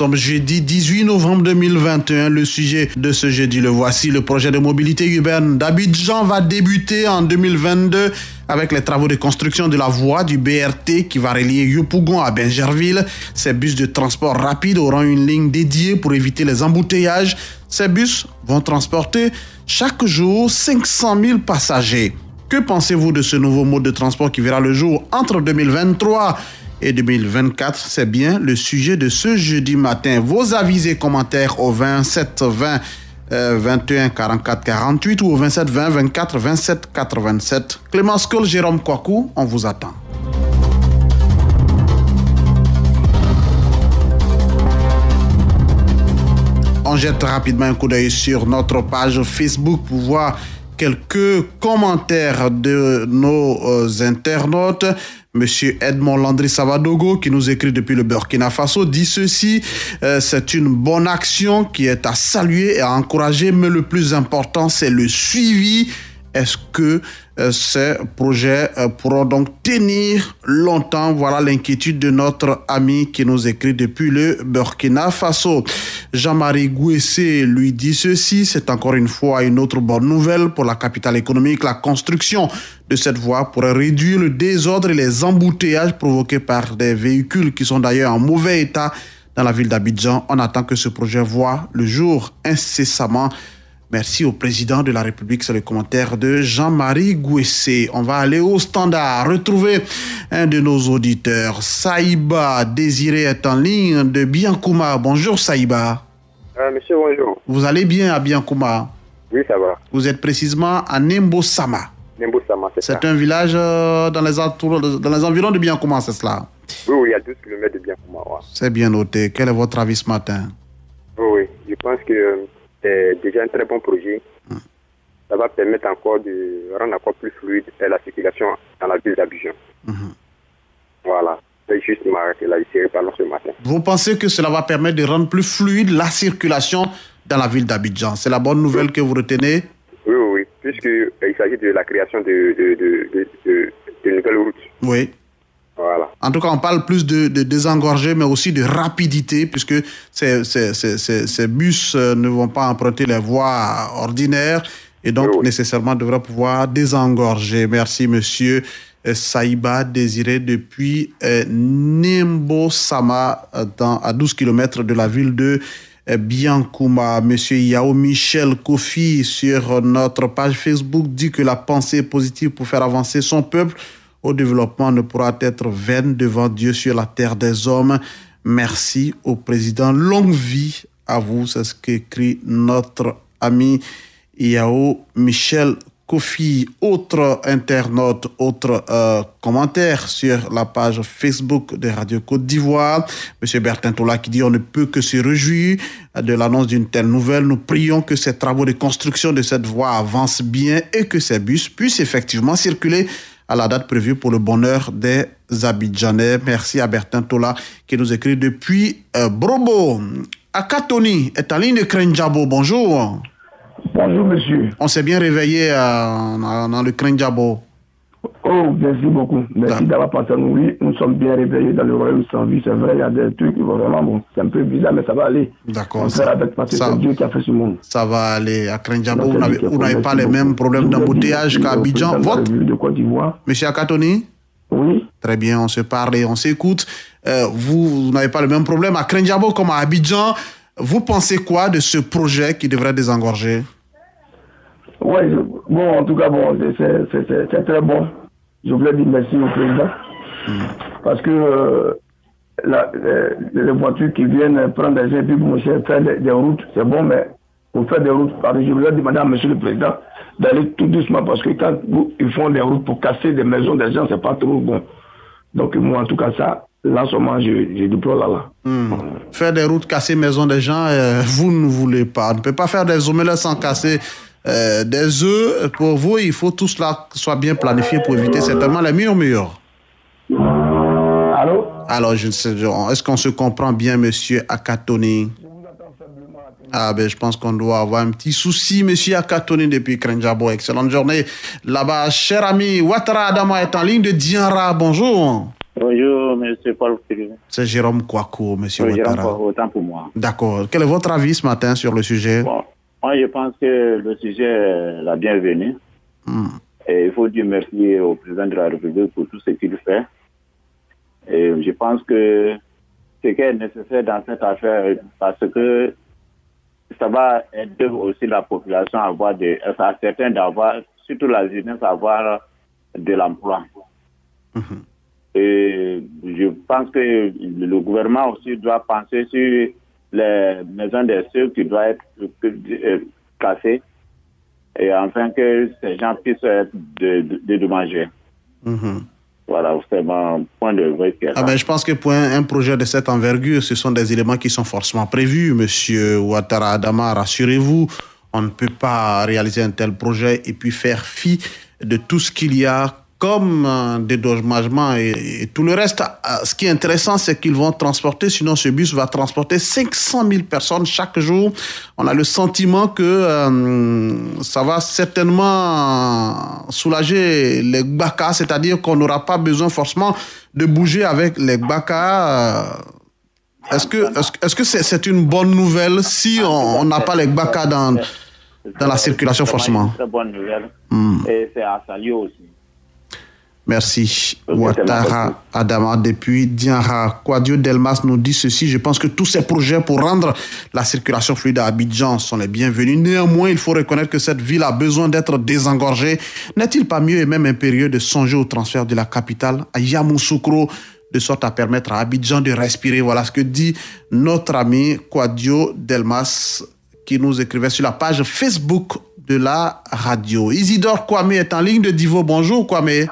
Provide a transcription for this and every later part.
Nous sommes jeudi 18 novembre 2021. Le sujet de ce jeudi, le voici. Le projet de mobilité urbaine d'Abidjan va débuter en 2022 avec les travaux de construction de la voie du BRT qui va relier Yopougon à Bingerville. Ces bus de transport rapide auront une ligne dédiée pour éviter les embouteillages. Ces bus vont transporter chaque jour 500 000 passagers. Que pensez-vous de ce nouveau mode de transport qui verra le jour entre 2023 et 2024? C'est bien le sujet de ce jeudi matin. Vos avis et commentaires au 27 20 21 44 48 ou au 27 20 24 27 87. Clémence Cole, Jérôme Kouakou, on vous attend. On jette rapidement un coup d'œil sur notre page Facebook pour voir quelques commentaires de nos internautes. Monsieur Edmond Landry Savadogo, qui nous écrit depuis le Burkina Faso, dit ceci: c'est une bonne action qui est à saluer et à encourager, mais le plus important, c'est le suivi. Est-ce que ces projets pourront donc tenir longtemps? Voilà l'inquiétude de notre ami qui nous écrit depuis le Burkina Faso. Jean-Marie Gouessé lui dit ceci: c'est encore une fois une autre bonne nouvelle pour la capitale économique. La construction de cette voie pourrait réduire le désordre et les embouteillages provoqués par des véhicules qui sont d'ailleurs en mauvais état dans la ville d'Abidjan. On attend que ce projet voie le jour incessamment. Merci au président de la République. C'est le commentaire de Jean-Marie Gouessé. On va aller au standard, retrouver un de nos auditeurs. Saïba Désiré est en ligne de Biankouma. Bonjour Saïba. Monsieur, bonjour. Vous allez bien à Biankouma? Oui, ça va. Vous êtes précisément à Nembo-Sama. Nembo-Sama, c'est ça. C'est un village dans les environs de Biankouma, c'est cela? Oui, il y a 12 km de Biankouma. Ouais. C'est bien noté. Quel est votre avis ce matin? Oui, je pense que c'est déjà un très bon projet. Ça va permettre encore de rendre encore plus fluide la circulation dans la ville d'Abidjan. Voilà. C'est juste m'arrêter là ici, parlons ce matin. Vous pensez que cela va permettre de rendre plus fluide la circulation dans la ville d'Abidjan? C'est la bonne nouvelle que vous retenez? Oui, puisqu'il s'agit de la création de nouvelles routes. Oui. Voilà. En tout cas, on parle plus de désengorger, mais aussi de rapidité, puisque ces bus ne vont pas emprunter les voies ordinaires et donc nécessairement devraient pouvoir désengorger. Merci, monsieur Saïba Désiré, depuis Nembo-Sama, à 12 km de la ville de Biankouma. Monsieur Yao Michel Kofi, sur notre page Facebook, dit que la pensée positive pour faire avancer son peuple au développement ne pourra être vaine devant Dieu sur la terre des hommes. Merci au président. Longue vie à vous. C'est ce qu'écrit notre ami Yao Michel Kofi. Autre internaute, autre commentaire sur la page Facebook de Radio Côte d'Ivoire. Monsieur Bertin Tola qui dit: on ne peut que se réjouir de l'annonce d'une telle nouvelle. Nous prions que ces travaux de construction de cette voie avancent bien et que ces bus puissent effectivement circuler à la date prévue pour le bonheur des Abidjanais. Merci à Bertin Tola qui nous écrit depuis Brobo. Akatoni est en ligne de Krenjabo. Bonjour. Bonjour monsieur. On s'est bien réveillé dans le Krenjabo. Oh, merci beaucoup. Merci d'avoir pensé à nous. Oui, nous sommes bien réveillés dans le royaume sans vie. C'est vrai, il y a des trucs vraiment bon. C'est un peu bizarre, mais ça va aller. D'accord. On fera avec parce que c'est Dieu qui a fait ce monde. Ça va aller. À Krenjabo, vous n'avez pas les mêmes problèmes d'embouteillage qu'à Abidjan. De Côte d'Ivoire. Monsieur Akatoni? Oui. Très bien, on se parle et on s'écoute. Vous n'avez pas le même problème à Krenjabo comme à Abidjan. Vous pensez quoi de ce projet qui devrait désengorger? Oui, bon, en tout cas, bon, c'est très bon. Je voulais dire merci au président. Parce que les voitures qui viennent prendre des aides pour faire des routes, c'est bon, mais pour faire des routes, je voulais demander à monsieur le président d'aller tout doucement parce que quand ils font des routes pour casser des maisons des gens, c'est pas trop bon. Donc, moi, en tout cas, ça, là, seulement, je déplore là. Faire des routes, casser maisons des gens, vous ne voulez pas. On ne peut pas faire des omelettes sans casser des œufs. Pour vous, il faut tout cela soit bien planifié pour éviter certainement les murmures. Allô? Alors, je ne sais, est-ce qu'on se comprend bien, monsieur Akatoni? Ah ben, je pense qu'on doit avoir un petit souci, monsieur Akatoni, depuis Krenjabo. Excellente journée là-bas. Cher ami, Ouattara Adama est en ligne de Dianra. Bonjour. Bonjour, M. Paul Philippe. C'est Jérôme Kouakou, M. Ouattara. Jérôme, autant pour moi. D'accord. Quel est votre avis ce matin sur le sujet? Bon, moi, je pense que le sujet est la bienvenue. Et il faut dire merci au président de la République pour tout ce qu'il fait. Et je pense que ce qui est nécessaire dans cette affaire, parce que ça va aider aussi la population à avoir à certains d'avoir, surtout la jeunesse, à avoir de l'emploi. Et je pense que le gouvernement aussi doit penser sur les maisons des cieux qui doivent être cassées, et afin que ces gens puissent être dédommagés. Voilà, c'est mon point de vue. Ben, je pense que pour un projet de cette envergure, ce sont des éléments qui sont forcément prévus. Monsieur Ouattara Adama, rassurez-vous, on ne peut pas réaliser un tel projet et puis faire fi de tout ce qu'il y a comme dédommagement et tout le reste. Ce qui est intéressant, c'est qu'ils vont transporter, sinon ce bus va transporter 500 000 personnes chaque jour. On a le sentiment que ça va certainement soulager les Gbaka, c'est-à-dire qu'on n'aura pas besoin forcément de bouger avec les Gbaka. Est-ce que c'est une bonne nouvelle si on n'a pas les Gbaka dans la circulation forcément? C'est une très bonne nouvelle. Et c'est à saluer aussi. Merci. Ouattara Adama depuis Dianra. Kouadio Delmas nous dit ceci: je pense que tous ces projets pour rendre la circulation fluide à Abidjan sont les bienvenus. Néanmoins, il faut reconnaître que cette ville a besoin d'être désengorgée. N'est-il pas mieux et même impérieux de songer au transfert de la capitale à Yamoussoukro, de sorte à permettre à Abidjan de respirer? Voilà ce que dit notre ami Kouadio Delmas, qui nous écrivait sur la page Facebook de la radio. Isidore Kwame est en ligne de Divo. Bonjour Kwame.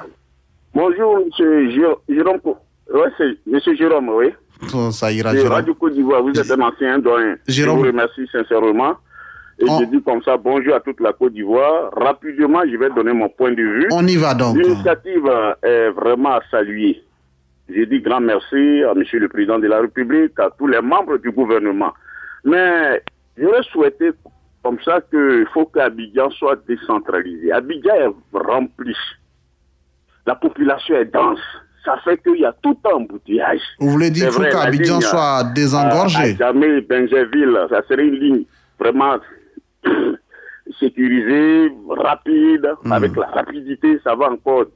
Bonjour, M. Jérôme. Oui, c'est M. Jérôme, oui. Oh, ça ira, de Jérôme. Radio Côte d'Ivoire, vous êtes un ancien doyen. Jérôme. Je vous remercie sincèrement. Et je dis comme ça, bonjour à toute la Côte d'Ivoire. Rapidement, je vais donner mon point de vue. On y va donc. L'initiative est vraiment à saluer. Je dis grand merci à M. le Président de la République, à tous les membres du gouvernement. Mais j'aurais souhaité comme ça qu'il faut qu'Abidjan soit décentralisé. Abidjan est rempli. La population est dense. Ça fait qu'il y a tout un embouteillage. Vous voulez dire qu'il faut qu'Abidjan soit désengorgé? Jamais Benjerville, ça serait une ligne vraiment sécurisée, rapide. Avec la rapidité, ça va encore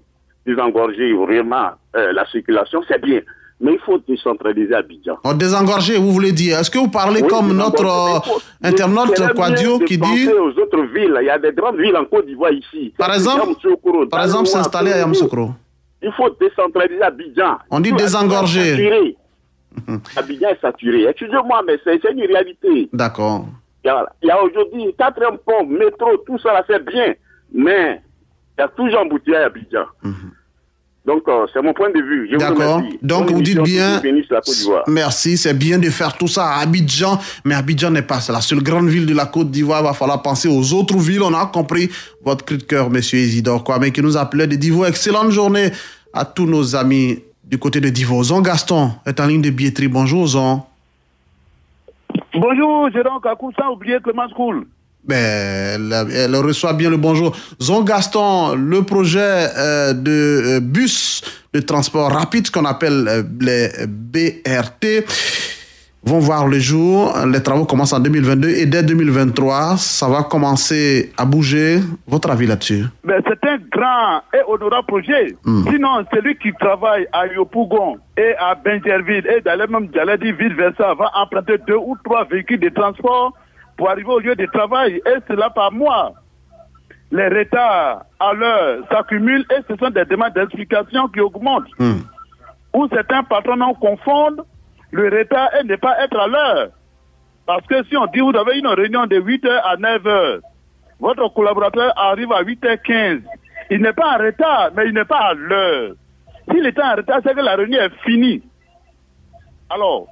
désengorger vraiment la circulation. C'est bien. Mais il faut décentraliser Abidjan. Désengorger, vous voulez dire? Est-ce que vous parlez comme notre internaute Kouadio qui dit... aux autres villes. Il y a des grandes villes en Côte d'Ivoire ici. Par exemple, s'installer à Yamoussoukro. Il faut décentraliser Abidjan. On dit désengorger. Abidjan est saturé. Excusez-moi, mais c'est une réalité. D'accord. Il y a aujourd'hui 4 ponts, métro, tout ça, là, c'est bien. Mais il y a toujours embouteillage à Abidjan. Donc, c'est mon point de vue. D'accord. Donc, vous dites bien, merci, c'est bien de faire tout ça à Abidjan, mais Abidjan n'est pas la seule grande ville de la Côte d'Ivoire. Il va falloir penser aux autres villes. On a compris votre cri de cœur, monsieur Isidore Kwame, qui nous appelait de Divo. Excellente journée à tous nos amis du côté de Divo. Zon Gaston est en ligne de billetterie. Bonjour, Zon. Bonjour, Jérôme Kakou, sans oublier Clémence Cool. Elle reçoit bien le bonjour. Zon Gaston, le projet de bus de transport rapide, ce qu'on appelle les BRT, vont voir le jour. Les travaux commencent en 2022 et dès 2023, ça va commencer à bouger. Votre avis là-dessus? C'est un grand et honorable projet. Sinon, celui qui travaille à Yopougon et à Benjerville et dans les mêmes Djaladi, vice-versa, va emprunter 2 ou 3 véhicules de transport pour arriver au lieu de travail, et cela par mois. Les retards à l'heure s'accumulent et ce sont des demandes d'explication qui augmentent. Où certains patrons confondent le retard et ne pas être à l'heure. Parce que si on dit vous avez une réunion de 8h à 9h, votre collaborateur arrive à 8h15, il n'est pas en retard, mais il n'est pas à l'heure. S'il est en retard, c'est que la réunion est finie. Alors,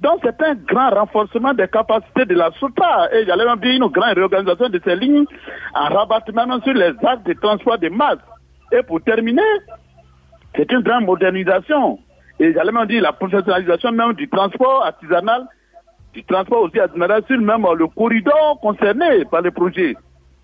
donc c'est un grand renforcement des capacités de la SOTA et j'allais même dire une grande réorganisation de ces lignes en rabattement sur les actes de transport de masse. Et pour terminer, c'est une grande modernisation et j'allais même dire la professionnalisation même du transport artisanal, du transport aussi artisanal sur même le corridor concerné par le projet.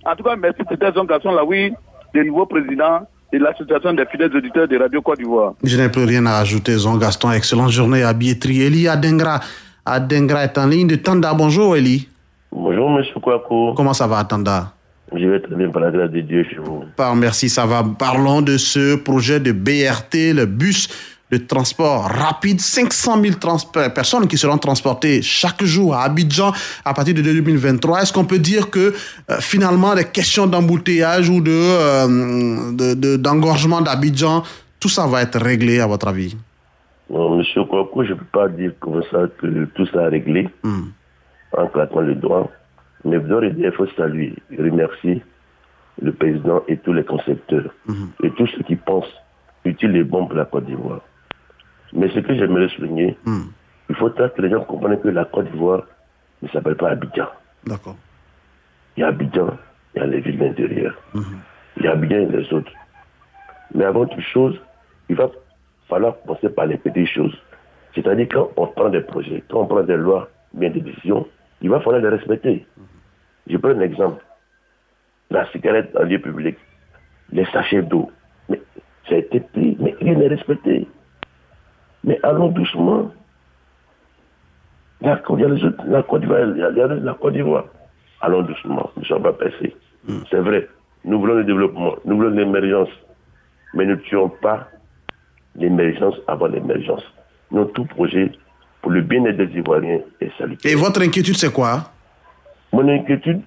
En tout cas, merci, c'était un garçon là, oui, le nouveau président et l'association des fidèles auditeurs de Radio Côte d'Ivoire. Je n'ai plus rien à ajouter, Zon Gaston. Excellente journée à Billetterie. Eli Adengra. Adengra est en ligne de Tanda. Bonjour, Eli. Bonjour, monsieur Kouakou. Comment ça va, Tanda? Je vais très bien par la grâce de Dieu chez vous. Merci, ça va. Parlons de ce projet de BRT, le bus de transport rapide. 500 000 personnes qui seront transportées chaque jour à Abidjan à partir de 2023. Est-ce qu'on peut dire que finalement, les questions d'embouteillage ou d'engorgement d'Abidjan, tout ça va être réglé à votre avis? Non, monsieur Kouakou, je ne peux pas dire comme ça que tout ça est réglé en claquant le doigt. Mais il faut saluer et remercier le président et tous les concepteurs et tous ceux qui pensent utile et bon pour la Côte d'Ivoire. Mais ce que j'aimerais souligner, il faut que les gens comprennent que la Côte d'Ivoire ne s'appelle pas Abidjan. D'accord. Il y a Abidjan, il y a les villes d'intérieur. Il y a Abidjan et les autres. Mais avant toute chose, il va falloir commencer par les petites choses. C'est-à-dire quand on prend des projets, quand on prend des lois, bien des décisions, il va falloir les respecter. Je prends un exemple. La cigarette en lieu public, les sachets d'eau. Mais ça a été pris, mais rien n'est respecté. Mais allons doucement. La Côte d'Ivoire. Allons doucement, nous ne sommes pas pressés. C'est vrai, nous voulons le développement, nous voulons l'émergence. Mais ne tuons pas l'émergence avant l'émergence. Nous, tout projet pour le bien-être des Ivoiriens est salutaire. Et votre inquiétude, c'est quoi? Mon inquiétude,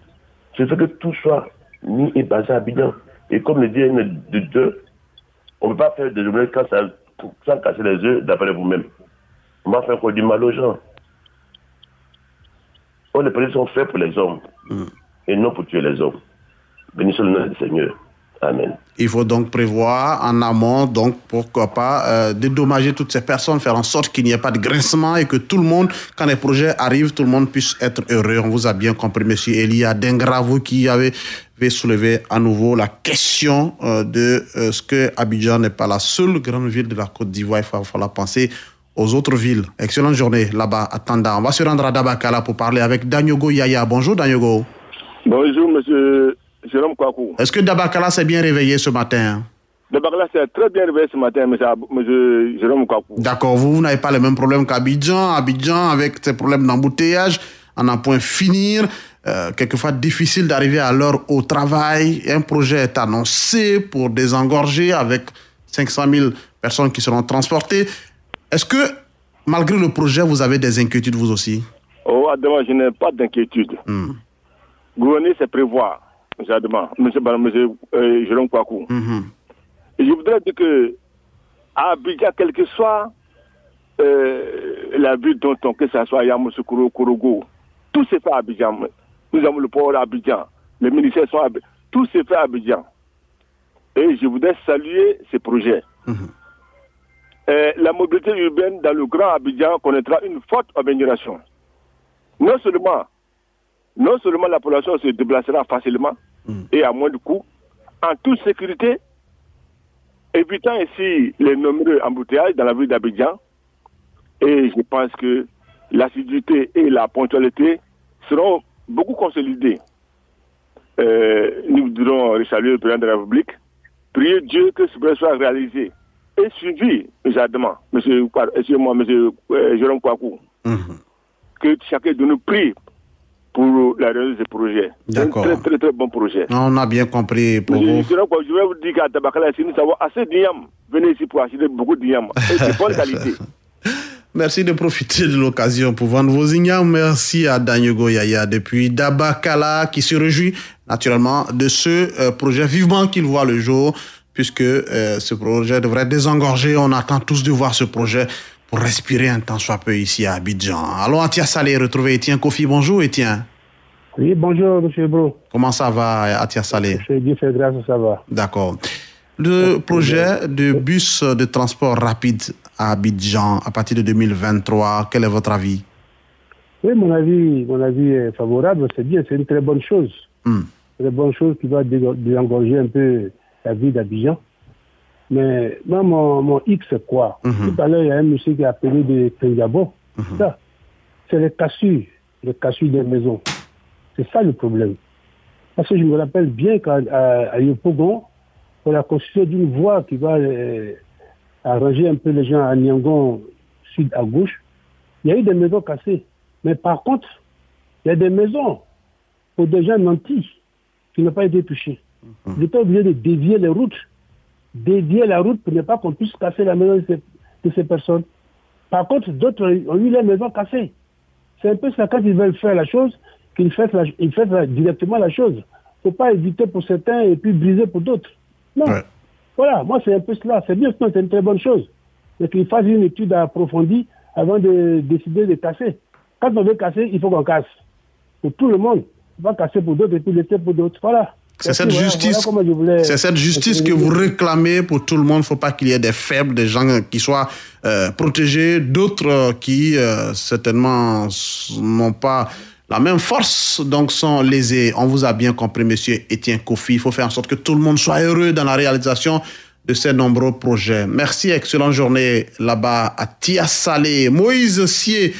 c'est que tout soit mis et basé à Abidjan. Et comme le dit un de deux, on ne peut pas faire des journées sans casser les œufs d'après vous-même. On va faire quoi du mal aux gens. Les projets sont faits pour les hommes et non pour tuer les hommes. Bénissons le nom du Seigneur. Amen. Il faut donc prévoir en amont, donc pourquoi pas dédommager toutes ces personnes, faire en sorte qu'il n'y ait pas de grincement et que tout le monde, quand les projets arrivent, tout le monde puisse être heureux. On vous a bien compris, monsieur Eli Adengra, vous qui avez soulevé à nouveau la question de ce que Abidjan n'est pas la seule grande ville de la Côte d'Ivoire. Il va falloir penser aux autres villes. Excellente journée là-bas à Tanda. On va se rendre à Dabakala pour parler avec Danyogo Yaya. Bonjour Danyogo. Bonjour monsieur Jérôme Kouakou. Est-ce que Dabakala s'est bien réveillé ce matin? Dabakala s'est très bien réveillé ce matin, monsieur Jérôme Kouakou. D'accord, vous n'avez pas les mêmes problèmes qu'Abidjan. Abidjan, avec ses problèmes d'embouteillage, en un point finir. Quelquefois difficile d'arriver à l'heure au travail. Un projet est annoncé pour désengorger avec 500 000 personnes qui seront transportées. Est-ce que, malgré le projet, vous avez des inquiétudes vous aussi? Oh, Adama, je n'ai pas d'inquiétude. Gouverner, c'est prévoir. Monsieur Jérôme Kouakou. Et je voudrais dire que à Abidjan, quelle que soit la ville dont que ce soit Yamoussoukro, Korogo, tout se fait à Abidjan. Nous avons le port à Abidjan, les ministères sont à Abidjan, tout se fait à Abidjan. Et je voudrais saluer ces projets. La mobilité urbaine dans le Grand Abidjan connaîtra une forte amélioration. Non seulement la population se déplacera facilement et à moins de coûts, en toute sécurité, évitant ainsi les nombreux embouteillages dans la ville d'Abidjan. Et je pense que l'assiduité et la ponctualité seront beaucoup consolidées. Nous voudrons saluer le président de la République, prier Dieu que ce projet soit réalisé et suivi, exactement, monsieur Jérôme Kouakou, que chacun de nous prie pour la réalisation de ce projet. D'accord. C'est un très très bon projet. On a bien compris pour vous. Je vais vous dire qu'à Dabakala, si nous avons assez d'yam, venez ici pour acheter beaucoup d'yam et de bonne qualité. Merci de profiter de l'occasion pour vendre vos ignames. Merci à Danyogo Yaya depuis Dabakala qui se réjouit naturellement de ce projet. Vivement qu'il voit le jour puisque ce projet devrait désengorger. On attend tous de voir ce projet pour respirer un temps soit peu ici à Abidjan. Allons à Atia Salé retrouver Étienne Kofi. Bonjour Étienne. Oui, bonjour M. Bro. Comment ça va Atia Salé? Je dis fait grâce, ça va. D'accord. Le projet de bus de transport rapide à Abidjan à partir de 2023, quel est votre avis? Oui, mon avis est favorable, c'est bien, c'est une très bonne chose. Très bonne chose qui va désengorger un peu la ville d'Abidjan. Mais moi, mon X, c'est quoi? Tout à l'heure, il y a un monsieur qui a appelé de Tengabo. Ça, c'est les cassures des maisons. C'est ça le problème. Parce que je me rappelle bien qu'à Yopougon, pour la construction d'une voie qui va arranger un peu les gens à Niangon, sud à gauche. Il y a eu des maisons cassées. Mais par contre, il y a des maisons pour des gens nantis qui n'ont pas été touchés. Ils étaient obligés de dévier les routes. Dévier la route pour ne pas qu'on puisse casser la maison de ces personnes. Par contre, d'autres ont eu les maisons cassées. C'est un peu ça, quand ils veulent faire la chose, qu'ils fassent directement la chose. Il ne faut pas éviter pour certains et puis briser pour d'autres. Non. Ouais. Voilà, moi c'est un peu cela. C'est bien, c'est une très bonne chose. Mais qu'il fasse une étude approfondie avant de décider de casser. Quand on veut casser, il faut qu'on casse. Pour tout le monde. On va casser pour d'autres et puis laisser pour d'autres. Voilà. C'est cette justice, c'est cette justice que vous réclamez pour tout le monde. Il ne faut pas qu'il y ait des faibles, des gens qui soient protégés, d'autres qui certainement n'ont pas la même force, donc sont lésés. On vous a bien compris, monsieur Etienne Kofi. Il faut faire en sorte que tout le monde soit heureux dans la réalisation de ces nombreux projets. Merci, excellente journée là-bas à Tia-Salé. Moïse Sié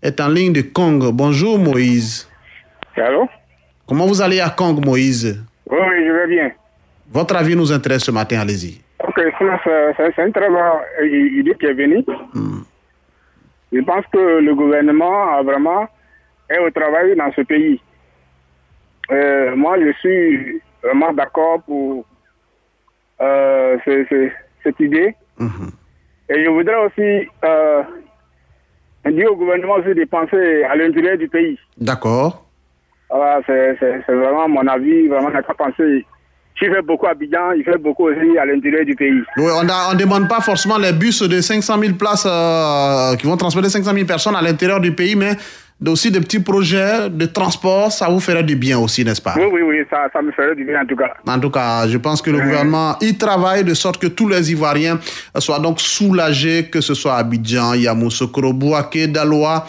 est en ligne de Kong. Bonjour Moïse. Allô? Comment vous allez à Kong, Moïse? Oui, je vais bien. Votre avis nous intéresse ce matin, allez-y. Ok, c'est une très bonne idée qui est venue. Je pense que le gouvernement a vraiment est au travail dans ce pays. Moi, je suis vraiment d'accord pour cette idée. Et je voudrais aussi dire au gouvernement aussi de penser à l'intérieur du pays. D'accord. Voilà, c'est vraiment mon avis. Vraiment, on n'a qu'à penser. Il fait beaucoup à Abidjan, il fait beaucoup aussi à l'intérieur du pays. Oui, on ne demande pas forcément les bus de 500 000 places qui vont transporter 500 000 personnes à l'intérieur du pays, mais aussi des petits projets de transport, ça vous ferait du bien aussi, n'est-ce pas? Oui, ça me ferait du bien en tout cas. En tout cas, je pense que le gouvernement y travaille de sorte que tous les Ivoiriens soient donc soulagés, que ce soit Abidjan, Yamoussoukro, Bouaké, Daloa,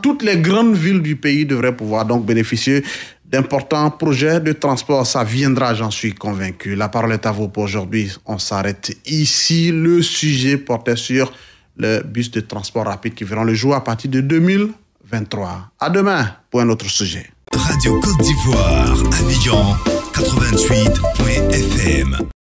toutes les grandes villes du pays devraient pouvoir donc bénéficier d'importants projets de transport. Ça viendra, j'en suis convaincu. La parole est à vous pour aujourd'hui. On s'arrête ici. Le sujet portait sur le bus de transport rapide qui verront le jour à partir de 2023. À demain pour un autre sujet. Radio Côte d'Ivoire, Abidjan, 88.fm.